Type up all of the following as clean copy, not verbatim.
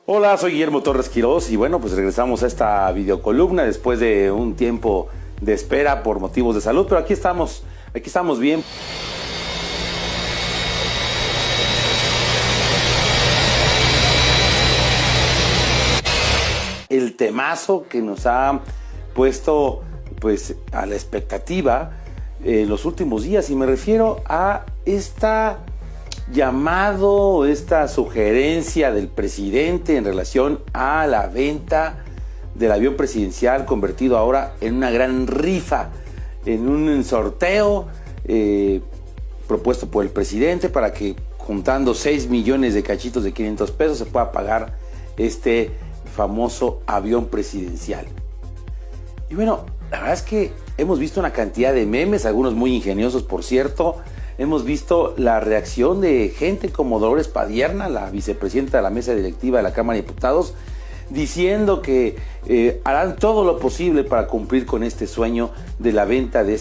Hola, soy Guillermo Torres Quirós y bueno, pues regresamos a esta videocolumna después de un tiempo de espera por motivos de salud, pero aquí estamos bien. El temazo que nos ha puesto pues a la expectativa en los últimos días, y me refiero a esta sugerencia del presidente en relación a la venta del avión presidencial, convertido ahora en una gran rifa, en un sorteo propuesto por el presidente para que juntando 6 millones de cachitos de 500 pesos se pueda pagar este famoso avión presidencial. Y bueno, la verdad es que hemos visto una cantidad de memes, algunos muy ingeniosos por cierto. Hemos visto la reacción de gente como Dolores Padierna, la vicepresidenta de la mesa directiva de la Cámara de Diputados, diciendo que harán todo lo posible para cumplir con este sueño de la venta de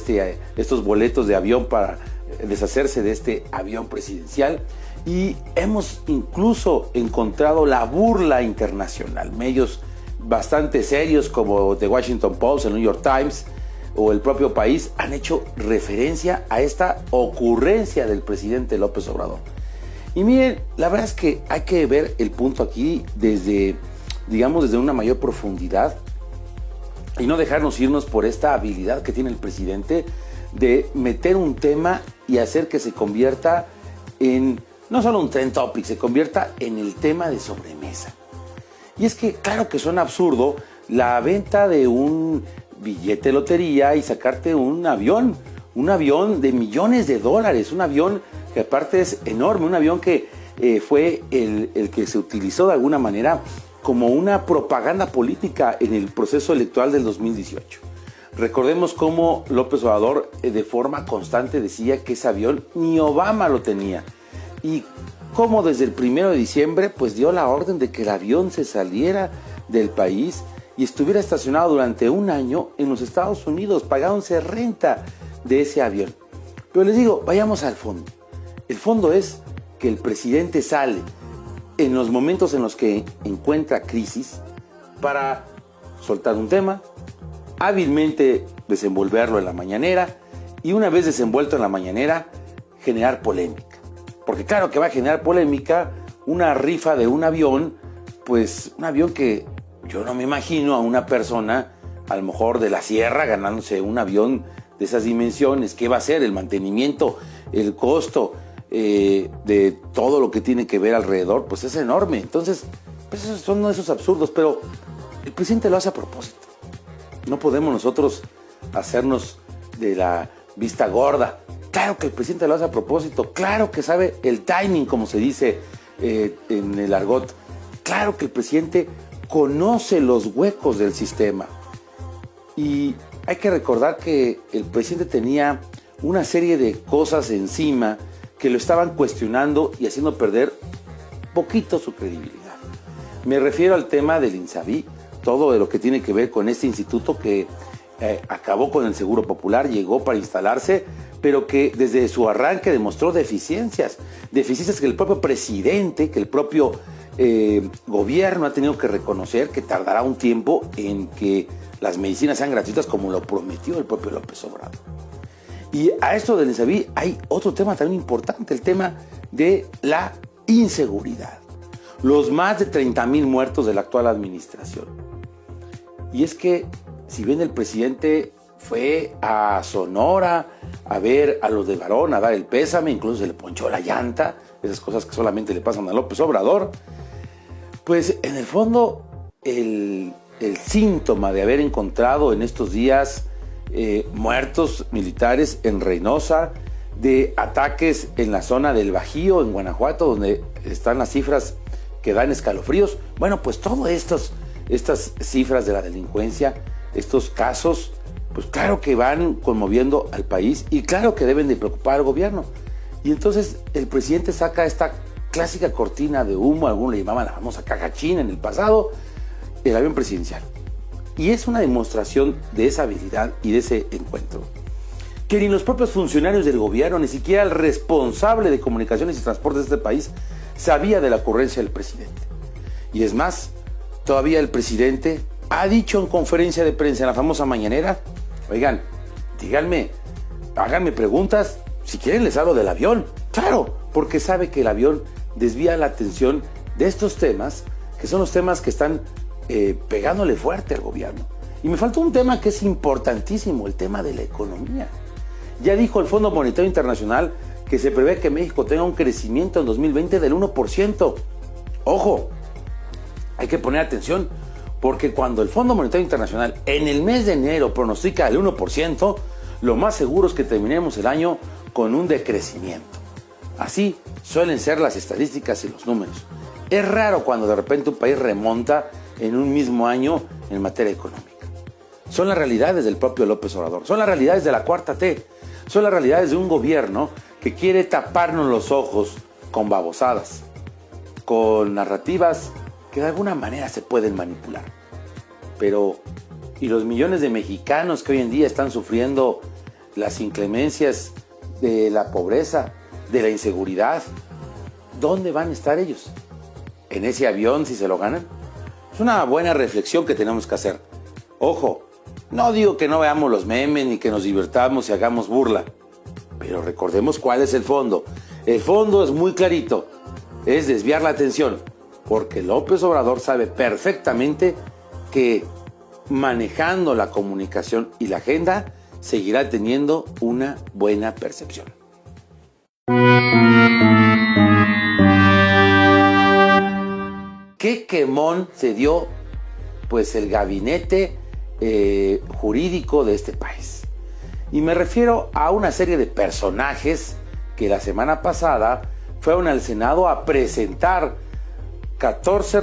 estos boletos de avión para deshacerse de este avión presidencial. Y hemos incluso encontrado la burla internacional. Medios bastante serios como The Washington Post, el New York Times o el propio País han hecho referencia a esta ocurrencia del presidente López Obrador. Y miren, la verdad es que hay que ver el punto aquí desde una mayor profundidad y no dejarnos irnos por esta habilidad que tiene el presidente de meter un tema y hacer que se convierta en no solo un trend topic, se convierta en el tema de sobremesa. Y es que claro que suena absurdo la venta de un billete de lotería y sacarte un avión de millones de dólares, un avión que aparte es enorme, un avión que fue el que se utilizó de alguna manera como una propaganda política en el proceso electoral del 2018. Recordemos cómo López Obrador de forma constante decía que ese avión ni Obama lo tenía, y cómo desde el 1 de diciembre pues dio la orden de que el avión se saliera del país y estuviera estacionado durante un año en los Estados Unidos, pagándose renta de ese avión. Pero les digo, vayamos al fondo. El fondo es que el presidente sale en los momentos en los que encuentra crisis para soltar un tema, hábilmente desenvolverlo en la mañanera y una vez desenvuelto en la mañanera, generar polémica. Porque claro que va a generar polémica una rifa de un avión, pues un avión que yo no me imagino a una persona, a lo mejor de la sierra, ganándose un avión de esas dimensiones. ¿Qué va a ser? El mantenimiento, el costo de todo lo que tiene que ver alrededor, pues es enorme. Entonces, pues esos son esos absurdos, pero el presidente lo hace a propósito. No podemos nosotros hacernos de la vista gorda. Claro que el presidente lo hace a propósito, claro que sabe el timing, como se dice en el argot. Claro que el presidente conoce los huecos del sistema. Y hay que recordar que el presidente tenía una serie de cosas encima que lo estaban cuestionando y haciendo perder poquito su credibilidad. Me refiero al tema del INSABI, todo de lo que tiene que ver con este instituto que acabó con el Seguro Popular, llegó para instalarse, pero que desde su arranque demostró deficiencias que el propio presidente, que el propio gobierno ha tenido que reconocer, que tardará un tiempo en que las medicinas sean gratuitas como lo prometió el propio López Obrador. Y a esto del INSABI hay otro tema también importante, el tema de la inseguridad. Los más de 30,000 muertos de la actual administración. Y es que, si bien el presidente fue a Sonora a ver a los de Varón, a dar el pésame, incluso se le ponchó la llanta, esas cosas que solamente le pasan a López Obrador, pues en el fondo el síntoma de haber encontrado en estos días muertos militares en Reynosa, de ataques en la zona del Bajío, en Guanajuato, donde están las cifras que dan escalofríos. Bueno, pues todas estas cifras de la delincuencia, estos casos, pues claro que van conmoviendo al país y claro que deben de preocupar al gobierno. Y entonces el presidente saca esta clásica cortina de humo, algunos le llamaban la famosa caja china en el pasado, el avión presidencial. Y es una demostración de esa habilidad y de ese encuentro, que ni los propios funcionarios del gobierno, ni siquiera el responsable de comunicaciones y transportes de este país, sabía de la ocurrencia del presidente. Y es más, todavía el presidente ha dicho en conferencia de prensa, en la famosa mañanera, oigan, díganme, háganme preguntas, si quieren les hablo del avión. Claro, porque sabe que el avión desvía la atención de estos temas, que son los temas que están pegándole fuerte al gobierno. Y me faltó un tema que es importantísimo, el tema de la economía. Ya dijo el Fondo Monetario Internacional que se prevé que México tenga un crecimiento en 2020 del 1%. Ojo, hay que poner atención, porque cuando el Fondo Monetario Internacional en el mes de enero pronostica el 1%, lo más seguro es que terminemos el año con un decrecimiento. Así suelen ser las estadísticas y los números. Es raro cuando de repente un país remonta en un mismo año en materia económica. Son las realidades del propio López Obrador, son las realidades de la Cuarta T, son las realidades de un gobierno que quiere taparnos los ojos con babosadas, con narrativas que de alguna manera se pueden manipular. Pero, ¿y los millones de mexicanos que hoy en día están sufriendo las inclemencias de la pobreza, de la inseguridad? ¿Dónde van a estar ellos? ¿En ese avión si se lo ganan? Es una buena reflexión que tenemos que hacer. Ojo, no digo que no veamos los memes ni que nos divirtamos y hagamos burla, pero recordemos cuál es el fondo. El fondo es muy clarito, es desviar la atención, porque López Obrador sabe perfectamente que manejando la comunicación y la agenda seguirá teniendo una buena percepción. ¿Qué quemón se dio pues el gabinete jurídico de este país? Y me refiero a una serie de personajes que la semana pasada fueron al Senado a presentar 14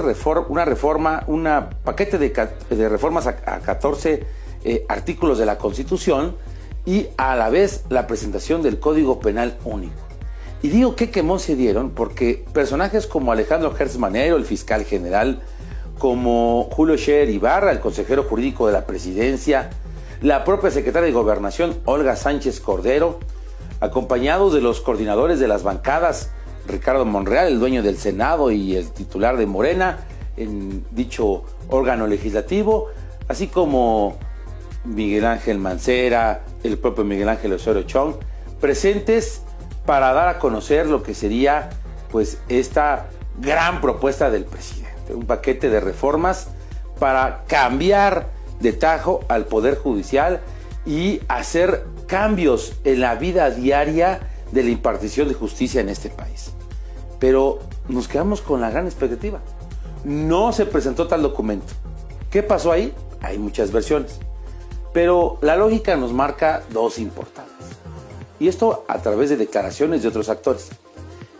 un paquete de reformas a 14 artículos de la Constitución y a la vez la presentación del Código Penal único. Y digo qué quemón se dieron porque personajes como Alejandro Gertz Manero, el fiscal general, como Julio Scherer Ibarra, el consejero jurídico de la presidencia, la propia secretaria de Gobernación, Olga Sánchez Cordero, acompañados de los coordinadores de las bancadas, Ricardo Monreal, el dueño del Senado y el titular de Morena en dicho órgano legislativo, así como Miguel Ángel Mancera, el propio Miguel Ángel Osorio Chong, presentes para dar a conocer lo que sería pues esta gran propuesta del presidente, un paquete de reformas para cambiar de tajo al Poder Judicial y hacer cambios en la vida diaria de la impartición de justicia en este país. Pero nos quedamos con la gran expectativa. No se presentó tal documento. ¿Qué pasó ahí? Hay muchas versiones. Pero la lógica nos marca dos importantes. Y esto a través de declaraciones de otros actores.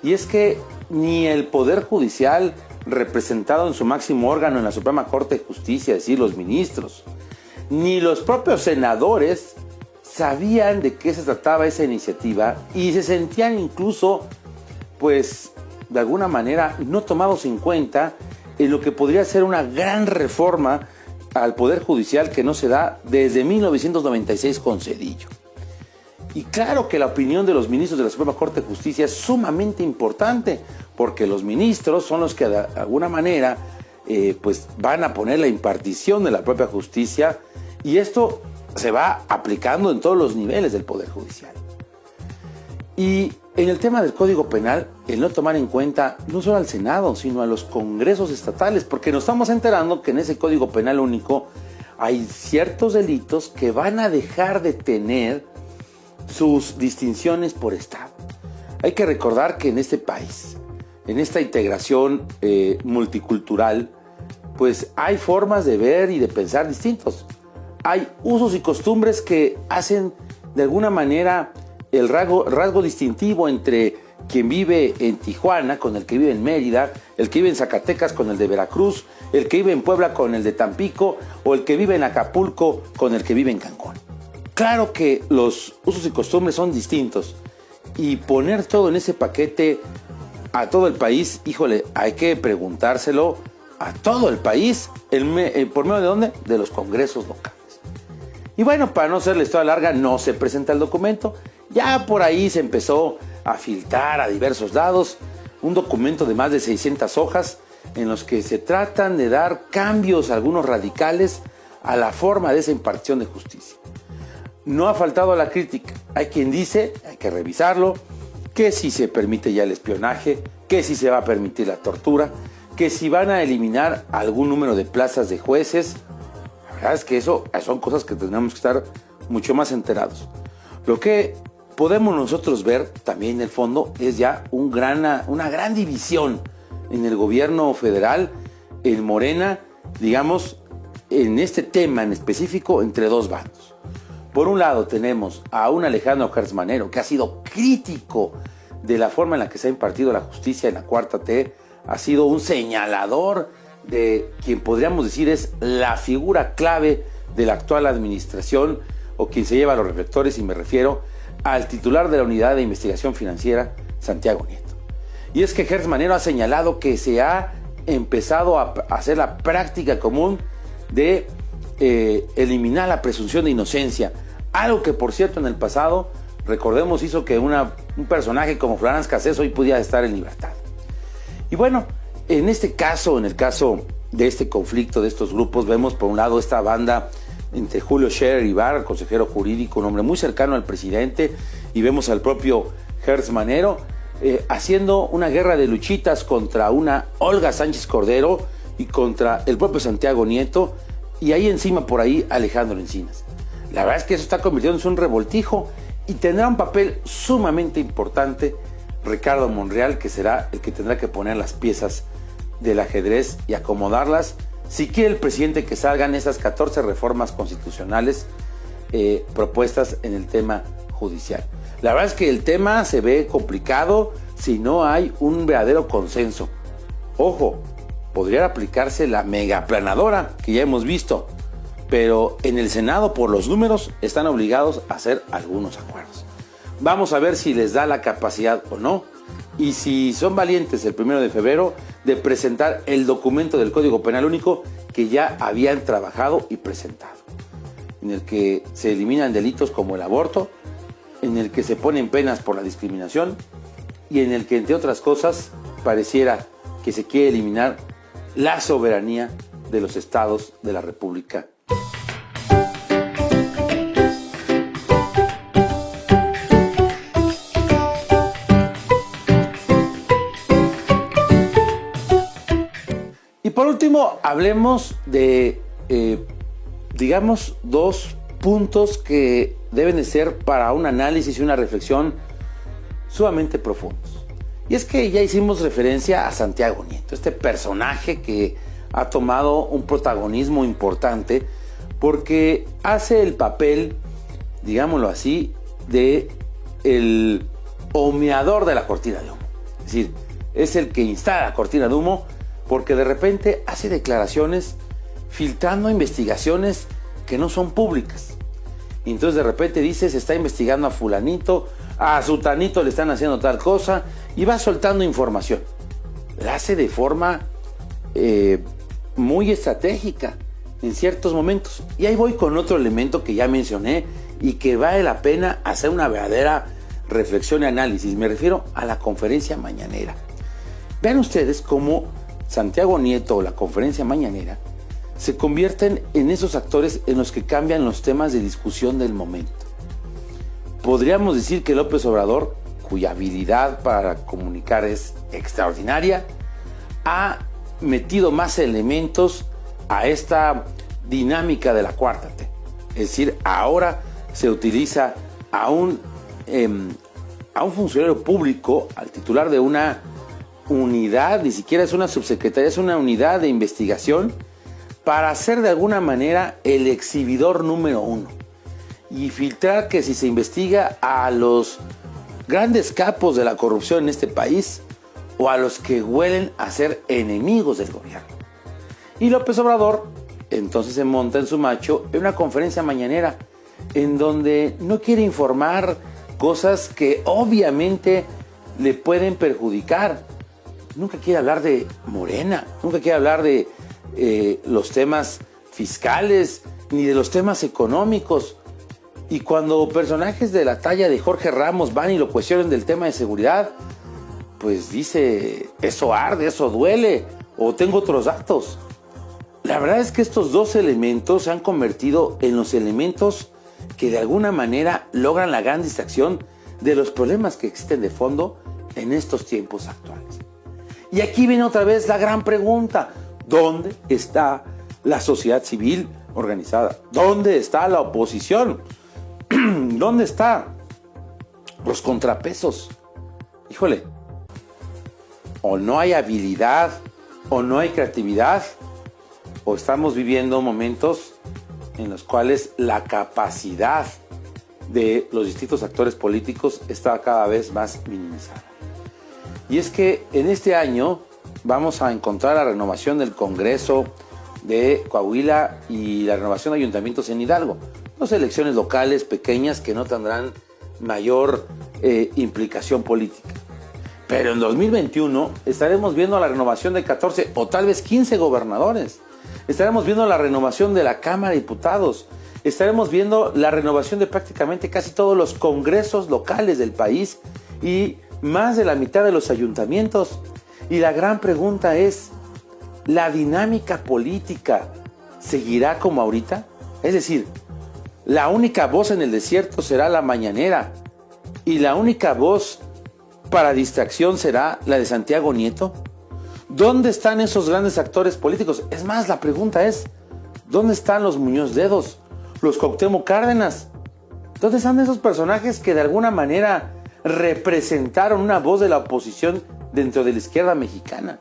Y es que ni el Poder Judicial, representado en su máximo órgano en la Suprema Corte de Justicia, es decir, los ministros, ni los propios senadores sabían de qué se trataba esa iniciativa y se sentían incluso, pues, de alguna manera no tomados en cuenta en lo que podría ser una gran reforma al Poder Judicial que no se da desde 1996 con Zedillo. Y claro que la opinión de los ministros de la Suprema Corte de Justicia es sumamente importante, porque los ministros son los que de alguna manera pues van a poner la impartición de la propia justicia, y esto se va aplicando en todos los niveles del Poder Judicial. Y en el tema del Código Penal, el no tomar en cuenta no solo al Senado, sino a los congresos estatales, porque nos estamos enterando que en ese Código Penal único hay ciertos delitos que van a dejar de tener sus distinciones por estado. Hay que recordar que en este país, en esta integración multicultural, pues hay formas de ver y de pensar distintos. Hay usos y costumbres que hacen de alguna manera el rasgo distintivo entre quien vive en Tijuana con el que vive en Mérida, el que vive en Zacatecas con el de Veracruz, el que vive en Puebla con el de Tampico, o el que vive en Acapulco con el que vive en Cancún. Claro que los usos y costumbres son distintos, y poner todo en ese paquete a todo el país, híjole, hay que preguntárselo a todo el país ¿Por medio de dónde? De los congresos locales. Y bueno, para no hacer la historia larga, no se presenta el documento. Ya por ahí se empezó a filtrar a diversos lados un documento de más de 600 hojas en los que se tratan de dar cambios, algunos radicales, a la forma de esa impartición de justicia. No ha faltado la crítica. Hay quien dice, hay que revisarlo, que si se permite ya el espionaje, que si se va a permitir la tortura, que si van a eliminar algún número de plazas de jueces. La verdad es que eso son cosas que tenemos que estar mucho más enterados. Lo que podemos nosotros ver también en el fondo es ya una gran división en el gobierno federal, en Morena, digamos, en este tema en específico, entre dos bandos. Por un lado tenemos a un Alejandro Gertz Manero, que ha sido crítico de la forma en la que se ha impartido la justicia en la 4T, ha sido un señalador de quien podríamos decir es la figura clave de la actual administración o quien se lleva los reflectores, y me refiero al titular de la Unidad de Investigación Financiera, Santiago Nieto. Y es que Gertz Manero ha señalado que se ha empezado a hacer la práctica común de eliminar la presunción de inocencia, algo que por cierto en el pasado, recordemos, hizo que un personaje como Florence Cassés hoy pudiera estar en libertad. Y bueno, en este caso, en el caso de este conflicto de estos grupos, vemos por un lado esta banda entre Julio Scherer Ibarra, consejero jurídico, un hombre muy cercano al presidente, y vemos al propio Gertz Manero haciendo una guerra de luchitas contra una Olga Sánchez Cordero y contra el propio Santiago Nieto, y ahí encima por ahí Alejandro Encinas. La verdad es que eso está convirtiéndose en un revoltijo y tendrá un papel sumamente importante Ricardo Monreal, que será el que tendrá que poner las piezas del ajedrez y acomodarlas si quiere el presidente que salgan esas 14 reformas constitucionales propuestas en el tema judicial. La verdad es que el tema se ve complicado si no hay un verdadero consenso. Ojo, podría aplicarse la megaplanadora que ya hemos visto, pero en el Senado por los números están obligados a hacer algunos acuerdos. Vamos a ver si les da la capacidad o no, y si son valientes el 1 de febrero de presentar el documento del Código Penal Único que ya habían trabajado y presentado, en el que se eliminan delitos como el aborto, en el que se ponen penas por la discriminación y en el que, entre otras cosas, pareciera que se quiere eliminar la soberanía de los estados de la República. Y por último, hablemos de, digamos, dos puntos que deben de ser para un análisis y una reflexión sumamente profundos. Y es que ya hicimos referencia a Santiago Nieto, este personaje que ha tomado un protagonismo importante porque hace el papel, digámoslo así, de el humeador de la cortina de humo. Es decir, es el que instala la cortina de humo porque de repente hace declaraciones filtrando investigaciones que no son públicas. Y entonces de repente dice, se está investigando a fulanito, a sutanito le están haciendo tal cosa, y va soltando información. La hace de forma muy estratégica en ciertos momentos. Y ahí voy con otro elemento que ya mencioné y que vale la pena hacer una verdadera reflexión y análisis. Me refiero a la conferencia mañanera. Vean ustedes cómo Santiago Nieto o la conferencia mañanera se convierten en esos actores en los que cambian los temas de discusión del momento. Podríamos decir que López Obrador, cuya habilidad para comunicar es extraordinaria, ha metido más elementos a esta dinámica de la 4T. Es decir, ahora se utiliza a un funcionario público, al titular de una unidad, ni siquiera es una subsecretaría, es una unidad de investigación, para ser de alguna manera el exhibidor número uno y filtrar que si se investiga a los grandes capos de la corrupción en este país o a los que huelen a ser enemigos del gobierno. Y López Obrador entonces se monta en su macho en una conferencia mañanera en donde no quiere informar cosas que obviamente le pueden perjudicar. Nunca quiere hablar de Morena, nunca quiere hablar de los temas fiscales, ni de los temas económicos. Y cuando personajes de la talla de Jorge Ramos van y lo cuestionan del tema de seguridad, pues dice, eso arde, eso duele, o tengo otros datos. La verdad es que estos dos elementos se han convertido en los elementos que de alguna manera logran la gran distracción de los problemas que existen de fondo en estos tiempos actuales. Y aquí viene otra vez la gran pregunta: ¿dónde está la sociedad civil organizada? ¿Dónde está la oposición? ¿Dónde están los contrapesos? Híjole, o no hay habilidad, o no hay creatividad, o estamos viviendo momentos en los cuales la capacidad de los distintos actores políticos está cada vez más minimizada. Y es que en este año vamos a encontrar la renovación del Congreso de Coahuila y la renovación de ayuntamientos en Hidalgo. Dos elecciones locales pequeñas que no tendrán mayor implicación política. Pero en 2021 estaremos viendo la renovación de 14 o tal vez 15 gobernadores. Estaremos viendo la renovación de la Cámara de Diputados. Estaremos viendo la renovación de prácticamente casi todos los congresos locales del país y más de la mitad de los ayuntamientos. Y la gran pregunta es, ¿la dinámica política seguirá como ahorita? Es decir, la única voz en el desierto será la mañanera y la única voz para distracción será la de Santiago Nieto. ¿Dónde están esos grandes actores políticos? Es más, la pregunta es, ¿dónde están los Muñoz Dedos, los Cuauhtémoc Cárdenas? ¿Dónde están esos personajes que de alguna manera representaron una voz de la oposición dentro de la izquierda mexicana?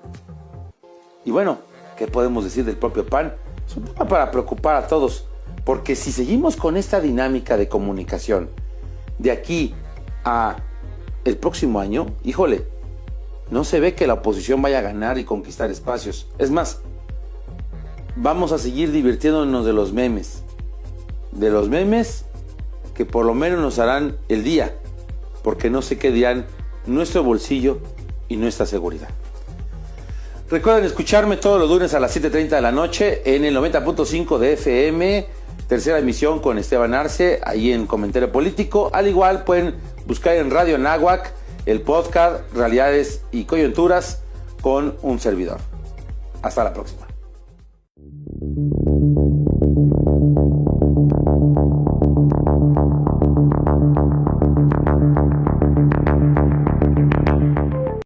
Y bueno, ¿qué podemos decir del propio PAN? Es un tema para preocupar a todos, porque si seguimos con esta dinámica de comunicación de aquí a el próximo año, híjole, no se ve que la oposición vaya a ganar y conquistar espacios. Es más, vamos a seguir divirtiéndonos de los memes que por lo menos nos harán el día, porque no sé qué dirán nuestro bolsillo y nuestra seguridad. Recuerden escucharme todos los lunes a las 7:30 de la noche en el 90.5 de FM, tercera emisión con Esteban Arce, ahí en Comentario Político. Al igual pueden buscar en Radio Anáhuac el podcast Realidades y Coyunturas con un servidor. Hasta la próxima.